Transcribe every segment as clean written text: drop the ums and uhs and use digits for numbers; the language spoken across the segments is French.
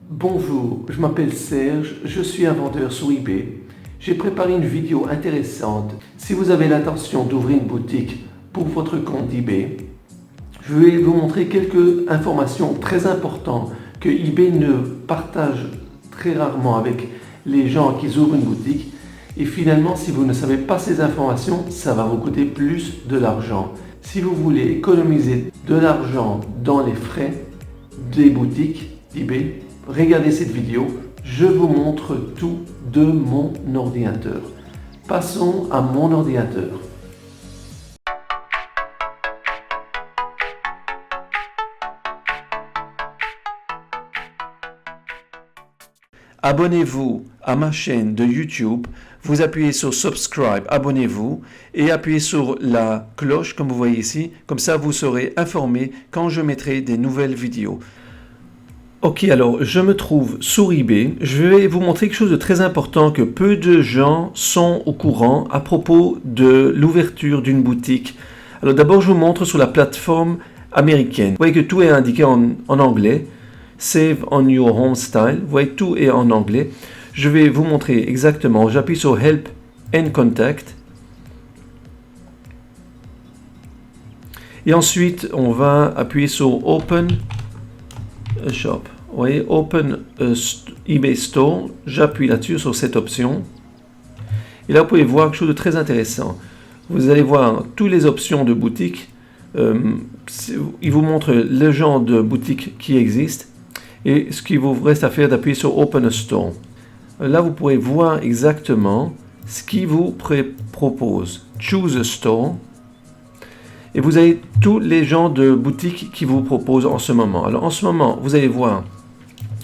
Bonjour, je m'appelle Serge, je suis un vendeur sur eBay. J'ai préparé une vidéo intéressante. Si vous avez l'intention d'ouvrir une boutique pour votre compte eBay, je vais vous montrer quelques informations très importantes que eBay ne partage très rarement avec les gens qui ouvrent une boutique. Et finalement, si vous ne savez pas ces informations, ça va vous coûter plus de l'argent. Si vous voulez économiser de l'argent dans les frais des boutiques eBay, regardez cette vidéo, je vous montre tout de mon ordinateur. Passons à mon ordinateur. Abonnez-vous à ma chaîne de YouTube, vous appuyez sur Subscribe, abonnez-vous et appuyez sur la cloche comme vous voyez ici, comme ça vous serez informé quand je mettrai des nouvelles vidéos. Ok, alors je me trouve sur eBay. Je vais vous montrer quelque chose de très important que peu de gens sont au courant à propos de l'ouverture d'une boutique. Alors d'abord, je vous montre sur la plateforme américaine. Vous voyez que tout est indiqué en anglais. Save on your home style. Vous voyez, tout est en anglais. Je vais vous montrer exactement. J'appuie sur Help and Contact. Et ensuite, on va appuyer sur Open a Shop. Vous voyez, Open eBay Store, j'appuie là-dessus sur cette option. Et là, vous pouvez voir quelque chose de très intéressant. Vous allez voir toutes les options de boutique. Il vous montre le genre de boutique qui existe. Et ce qu'il vous reste à faire, d'appuyer sur Open a Store. Là, vous pourrez voir exactement ce qu'il vous propose. Choose a Store. Et vous avez tous les genres de boutiques qui vous proposent en ce moment. Alors, en ce moment, vous allez voir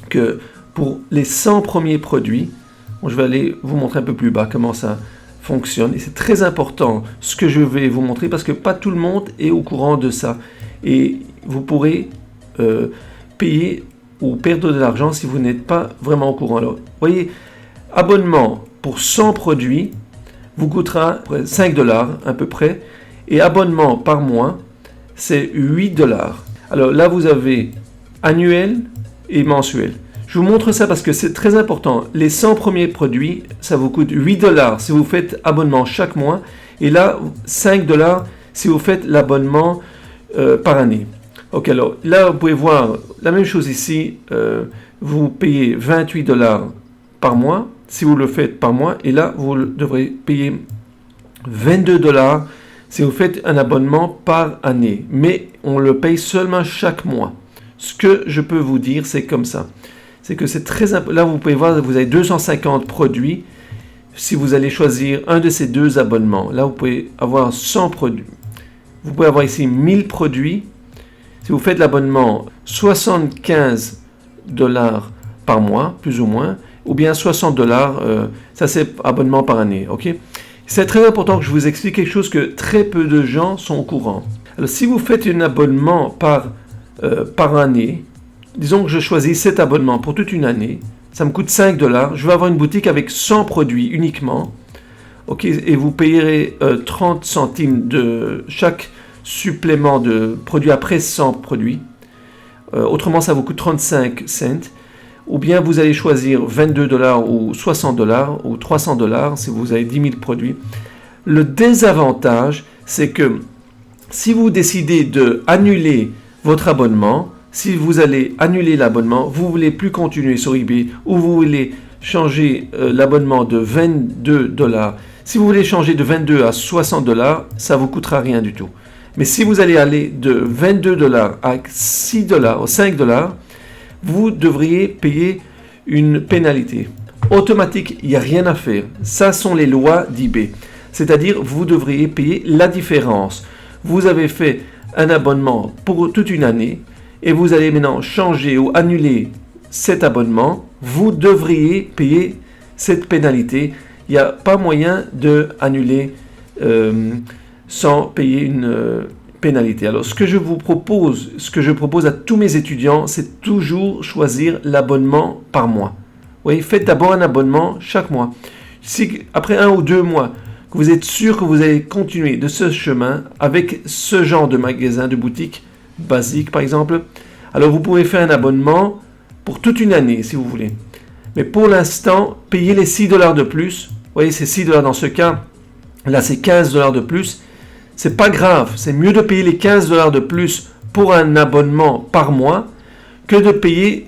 que pour les 100 premiers produits, je vais aller vous montrer un peu plus bas comment ça fonctionne. Et c'est très important ce que je vais vous montrer parce que pas tout le monde est au courant de ça. Et vous pourrez payer ou perdre de l'argent si vous n'êtes pas vraiment au courant. Alors, vous voyez, abonnement pour 100 produits vous coûtera 5 $ à peu près. Et abonnement par mois, c'est 8 $. Alors là, vous avez annuel et mensuel. Je vous montre ça parce que c'est très important. Les 100 premiers produits, ça vous coûte 8 $ si vous faites abonnement chaque mois. Et là, 5 $ si vous faites l'abonnement par année. Ok, alors là, vous pouvez voir la même chose ici. Vous payez 28 $ par mois si vous le faites par mois. Et là, vous devrez payer 22 $ si vous faites un abonnement par année. Mais on le paye seulement chaque mois. Ce que je peux vous dire, c'est comme ça. C'est que c'est très important. Là, vous pouvez voir, vous avez 250 produits. Si vous allez choisir un de ces deux abonnements, là, vous pouvez avoir 100 produits. Vous pouvez avoir ici 1000 produits. Si vous faites l'abonnement, 75 $ par mois, plus ou moins, ou bien 60 $, ça c'est abonnement par année, ok? C'est très important que je vous explique quelque chose que très peu de gens sont au courant. Alors, si vous faites un abonnement par année, disons que je choisis cet abonnement pour toute une année, ça me coûte 5 $, je vais avoir une boutique avec 100 produits uniquement, ok, et vous payerez 30 centimes de chaque supplément de produits après 100 produits. Autrement, ça vous coûte 35 cents. Ou bien vous allez choisir 22 $ ou 60 $ ou 300 $ si vous avez 10 000 produits. Le désavantage, c'est que si vous décidez d'annuler votre abonnement, si vous allez annuler l'abonnement, vous ne voulez plus continuer sur eBay ou vous voulez changer l'abonnement de 22 $. Si vous voulez changer de 22 à 60 $, ça ne vous coûtera rien du tout. Mais si vous allez aller de 22 $ à 6 $ ou 5 $, vous devriez payer une pénalité. Automatique, il n'y a rien à faire. Ça sont les lois d'eBay. C'est-à-dire, vous devriez payer la différence. Vous avez fait un abonnement pour toute une année et vous allez maintenant changer ou annuler cet abonnement. Vous devriez payer cette pénalité. Il n'y a pas moyen d'annuler sans payer une pénalité. Alors, ce que je propose à tous mes étudiants, c'est toujours choisir l'abonnement par mois. Oui, faites d'abord un abonnement chaque mois. Si après 1 ou 2 mois, que vous êtes sûr que vous allez continuer de ce chemin avec ce genre de magasin, de boutique basique par exemple, alors vous pouvez faire un abonnement pour toute une année, si vous voulez. Mais pour l'instant, payez les $6 de plus. Vous voyez, c'est $6 dans ce cas. Là, c'est $15 de plus. C'est pas grave. C'est mieux de payer les $15 de plus pour un abonnement par mois que de payer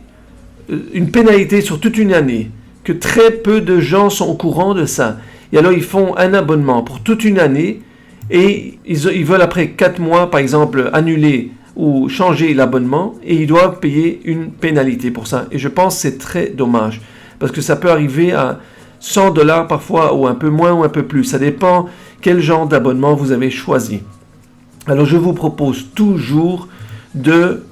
une pénalité sur toute une année. Que très peu de gens sont au courant de ça. Et alors, ils font un abonnement pour toute une année et ils veulent après 4 mois, par exemple, annuler ou changer l'abonnement et ils doivent payer une pénalité pour ça. Et je pense que c'est très dommage parce que ça peut arriver à $100 parfois ou un peu moins ou un peu plus. Ça dépend quel genre d'abonnement vous avez choisi. Alors je vous propose toujours de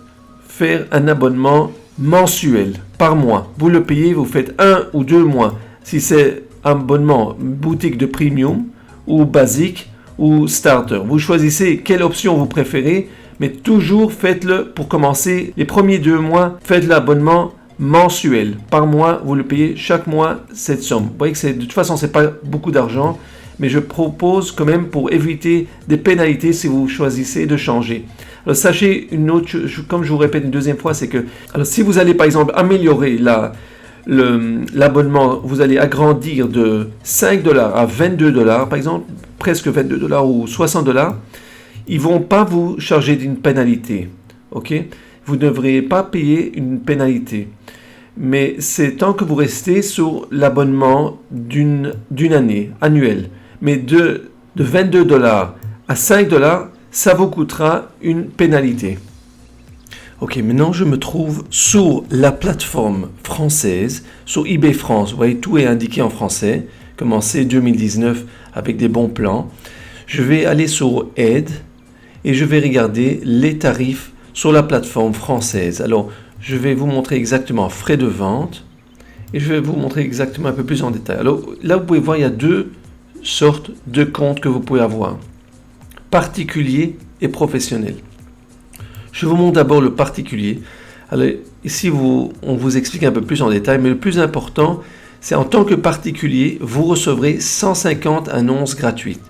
faire un abonnement mensuel par mois. Vous le payez, vous faites 1 ou 2 mois. Si c'est un abonnement boutique de premium ou basique ou starter. Vous choisissez quelle option vous préférez, mais toujours faites-le pour commencer. Les premiers 2 mois, faites l'abonnement mensuel. Par mois, vous le payez chaque mois cette somme. Vous voyez que de toute façon, ce n'est pas beaucoup d'argent, mais je propose quand même pour éviter des pénalités si vous choisissez de changer. Alors, sachez une autre, comme je vous répète une deuxième fois, c'est que alors, si vous allez par exemple améliorer l'abonnement, vous allez agrandir de $5 à $22, par exemple, presque $22 ou $60, ils ne vont pas vous charger d'une pénalité. Ok? Vous ne devriez pas payer une pénalité. Mais c'est tant que vous restez sur l'abonnement d'une année, annuelle. Mais de $22 à $5, ça vous coûtera une pénalité. Ok, maintenant je me trouve sur la plateforme française, sur eBay France. Vous voyez, tout est indiqué en français. Commencez 2019 avec des bons plans. Je vais aller sur Aide et je vais regarder les tarifs sur la plateforme française. Alors, je vais vous montrer exactement frais de vente et je vais vous montrer exactement un peu plus en détail. Alors, là, vous pouvez voir, il y a 2 sortes de comptes que vous pouvez avoir. Particulier et professionnel. Je vous montre d'abord le particulier. Alors, ici, on vous explique un peu plus en détail, mais le plus important, c'est en tant que particulier, vous recevrez 150 annonces gratuites.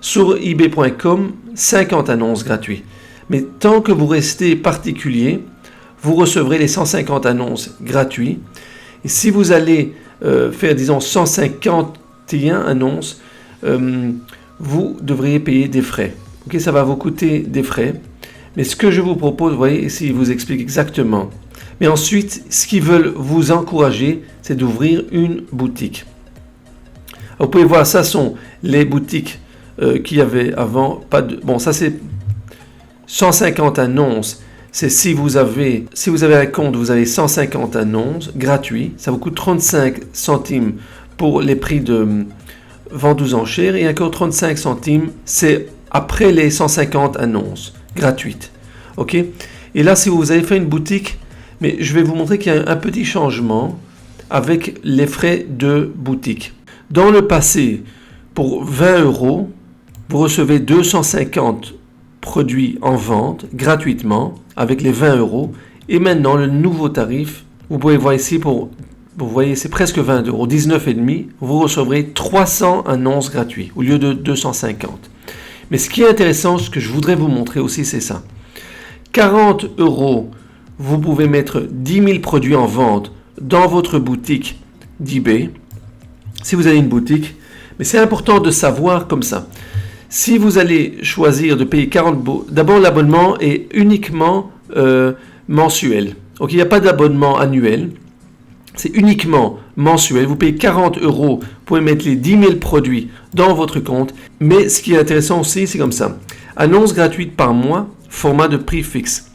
Sur ebay.com, 50 annonces gratuites. Mais tant que vous restez particulier, vous recevrez les 150 annonces gratuites. Et si vous allez faire, disons, 151 annonces, vous devriez payer des frais. Okay, ça va vous coûter des frais. Mais ce que je vous propose, vous voyez, ici, il vous explique exactement. Mais ensuite, ce qu'ils veulent vous encourager, c'est d'ouvrir une boutique. Alors, vous pouvez voir, ça sont les boutiques qu'il y avait avant. Bon, ça c'est 150 annonces. C'est si vous avez un compte, vous avez 150 annonces gratuits. Ça vous coûte 35 centimes pour les prix de vente aux enchères et encore 35 centimes, c'est après les 150 annonces gratuites. Ok? Et là, si vous avez fait une boutique, mais je vais vous montrer qu'il y a un petit changement avec les frais de boutique. Dans le passé, pour 20 €, vous recevez 250 produits en vente gratuitement avec les 20 €. Et maintenant, le nouveau tarif, vous pouvez voir ici, vous voyez, c'est presque 20 €, 19,5 €. Vous recevrez 300 annonces gratuites au lieu de 250. Mais ce qui est intéressant, ce que je voudrais vous montrer aussi, c'est ça. 40 €, vous pouvez mettre 10 000 produits en vente dans votre boutique d'eBay. Si vous avez une boutique, mais c'est important de savoir comme ça. Si vous allez choisir de payer 40 €, d'abord l'abonnement est uniquement mensuel. Donc il n'y a pas d'abonnement annuel. C'est uniquement mensuel. Vous payez 40 €, vous pouvez mettre les 10 000 produits dans votre compte. Mais ce qui est intéressant aussi, c'est comme ça. Annonce gratuite par mois, format de prix fixe.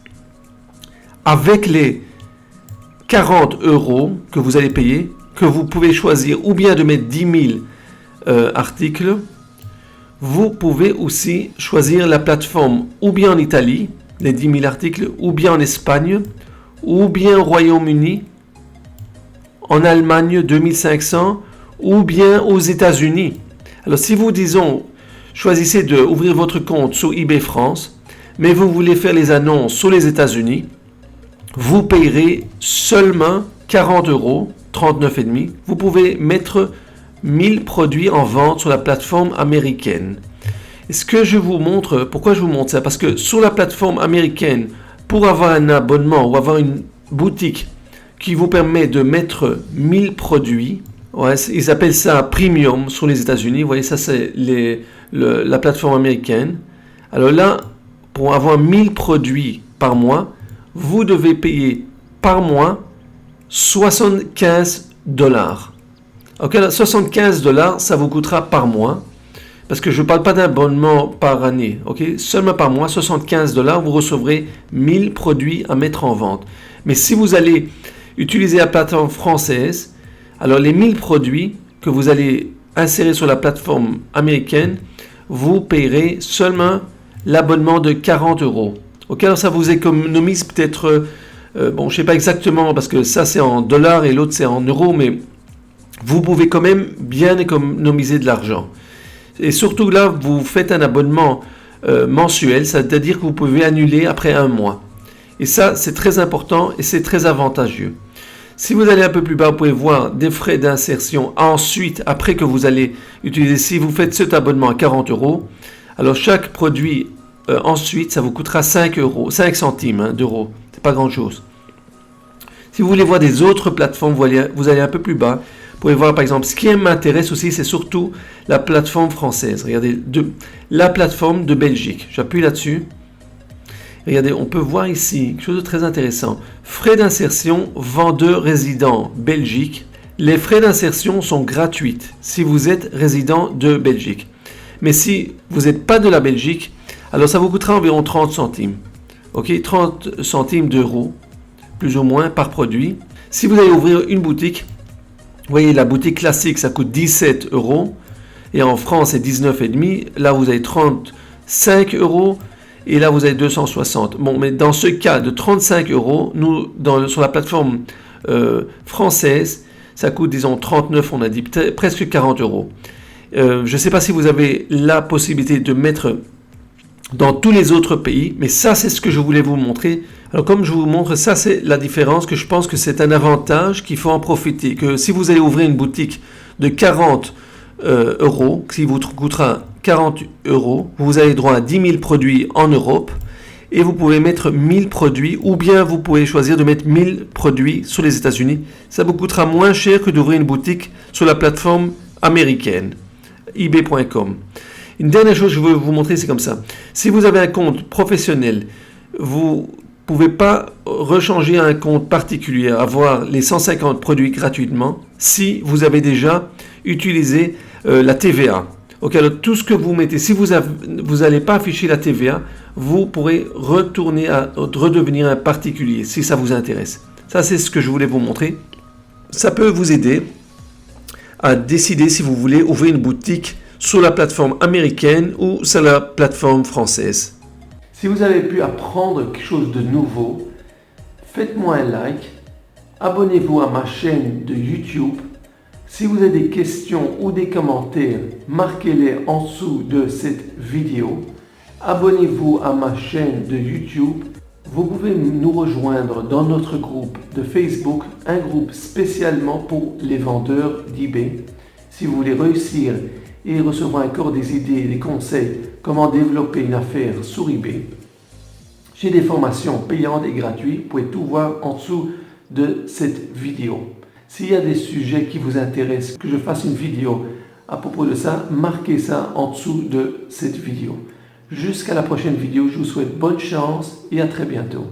Avec les 40 € que vous allez payer, que vous pouvez choisir ou bien de mettre 10 000 articles, vous pouvez aussi choisir la plateforme ou bien en Italie, les 10 000 articles, ou bien en Espagne, ou bien au Royaume-Uni, en Allemagne 2500, ou bien aux États-Unis. Alors si vous, disons, choisissez d'ouvrir votre compte sur eBay France, mais vous voulez faire les annonces sur les États-Unis, vous payerez seulement 40 €, 39,5 €. Vous pouvez mettre 1000 produits en vente sur la plateforme américaine. Et ce que je vous montre, pourquoi je vous montre ça? Parce que sur la plateforme américaine, pour avoir un abonnement ou avoir une boutique qui vous permet de mettre 1000 produits. Ouais, ils appellent ça Premium sur les États-Unis. Vous voyez, ça c'est la plateforme américaine. Alors là, pour avoir 1000 produits par mois, vous devez payer par mois $75. Ok, $75, ça vous coûtera par mois. Parce que je ne parle pas d'abonnement par année. Ok, seulement par mois, $75, vous recevrez 1000 produits à mettre en vente. Mais si vous allez utiliser la plateforme française, alors les 1000 produits que vous allez insérer sur la plateforme américaine, vous payerez seulement l'abonnement de 40 €. Ok, alors ça vous économise peut-être, bon, je ne sais pas exactement parce que ça c'est en dollars et l'autre c'est en euros, mais vous pouvez quand même bien économiser de l'argent. Et surtout là, vous faites un abonnement mensuel, c'est-à-dire que vous pouvez annuler après un mois. Et ça, c'est très important et c'est très avantageux. Si vous allez un peu plus bas, vous pouvez voir des frais d'insertion ensuite, après que vous allez utiliser, si vous faites cet abonnement à 40 €, alors chaque produit ensuite, ça vous coûtera 5 centimes d'euros. C'est pas grand-chose. Si vous voulez voir des autres plateformes, vous allez un peu plus bas. Vous pouvez voir par exemple, ce qui m'intéresse aussi, c'est surtout la plateforme française. Regardez, la plateforme de Belgique. J'appuie là-dessus. Regardez, on peut voir ici quelque chose de très intéressant. Frais d'insertion, vendeur résident Belgique. Les frais d'insertion sont gratuits si vous êtes résident de Belgique. Mais si vous n'êtes pas de la Belgique, alors ça vous coûtera environ 30 centimes. Ok, 30 centimes d'euros, plus ou moins, par produit. Si vous allez ouvrir une boutique, vous voyez, la boutique classique, ça coûte 17 €. Et en France, c'est 19,5 €. Là, vous avez 35 €. Et là, vous avez 260. Bon, mais dans ce cas de 35 €, nous, sur la plateforme française, ça coûte, disons, 39, on a dit, presque 40 €. Je ne sais pas si vous avez la possibilité de mettre dans tous les autres pays, mais ça, c'est ce que je voulais vous montrer. Alors, comme je vous montre, ça, c'est la différence, que je pense que c'est un avantage qu'il faut en profiter. Que si vous allez ouvrir une boutique de 40 €, qui vous coûtera 40 €, vous avez droit à 10 000 produits en Europe, et vous pouvez mettre 1000 produits, ou bien vous pouvez choisir de mettre 1000 produits sur les États-Unis. Ça vous coûtera moins cher que d'ouvrir une boutique sur la plateforme américaine, ebay.com. Une dernière chose que je veux vous montrer, c'est comme ça. Si vous avez un compte professionnel, vous ne pouvez pas rechanger un compte particulier, avoir les 150 produits gratuitement, si vous avez déjà utilisé la TVA. Ok, alors tout ce que vous mettez, si vous n'allez pas afficher la TVA, vous pourrez redevenir un particulier, si ça vous intéresse. Ça, c'est ce que je voulais vous montrer. Ça peut vous aider à décider si vous voulez ouvrir une boutique sur la plateforme américaine ou sur la plateforme française. Si vous avez pu apprendre quelque chose de nouveau, faites-moi un like, abonnez-vous à ma chaîne de YouTube. Si vous avez des questions ou des commentaires, marquez-les en dessous de cette vidéo. Abonnez-vous à ma chaîne de YouTube. Vous pouvez nous rejoindre dans notre groupe de Facebook, un groupe spécialement pour les vendeurs d'eBay. Si vous voulez réussir et recevoir encore des idées et des conseils comment développer une affaire sur eBay. J'ai des formations payantes et gratuites, vous pouvez tout voir en dessous de cette vidéo. S'il y a des sujets qui vous intéressent, que je fasse une vidéo à propos de ça, marquez ça en dessous de cette vidéo. Jusqu'à la prochaine vidéo, je vous souhaite bonne chance et à très bientôt.